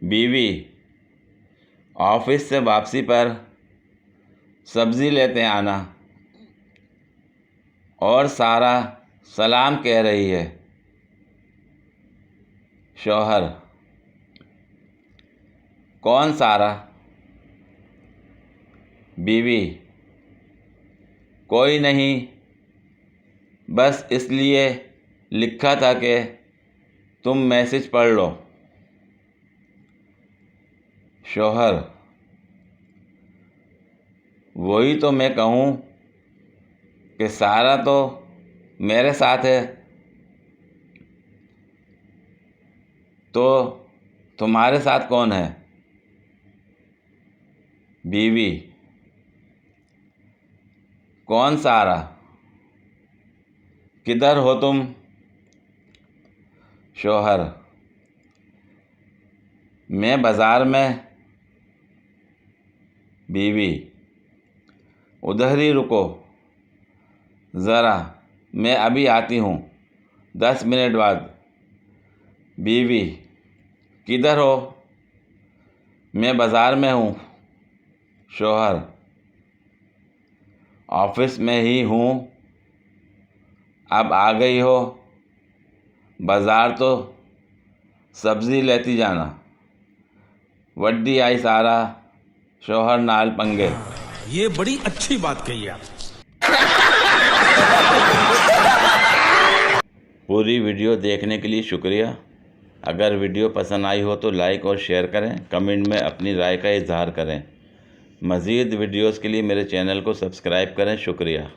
बीवी, ऑफिस से वापसी पर सब्ज़ी लेते आना। और सारा सलाम कह रही है। शौहर, कौन सारा? बीवी, कोई नहीं, बस इसलिए लिखा था कि तुम मैसेज पढ़ लो। शौहर, वही तो मैं कहूँ कि सारा तो मेरे साथ है, तो तुम्हारे साथ कौन है? बीवी, कौन सारा? किधर हो तुम? शौहर, मैं बाज़ार में। बीवी, उधर ही रुको ज़रा, मैं अभी आती हूँ 10 मिनट बाद। बीवी, किधर हो? मैं बाज़ार में हूँ। शौहर, ऑफिस में ही हूँ, अब आ गई हो। बाज़ार तो सब्ज़ी लेती जाना। वड्डी आई सारा, शौहर नाल पंगे। ये बड़ी अच्छी बात कही आप। पूरी वीडियो देखने के लिए शुक्रिया। अगर वीडियो पसंद आई हो तो लाइक और शेयर करें, कमेंट में अपनी राय का इजहार करें। मज़ीद वीडियोस के लिए मेरे चैनल को सब्सक्राइब करें। शुक्रिया।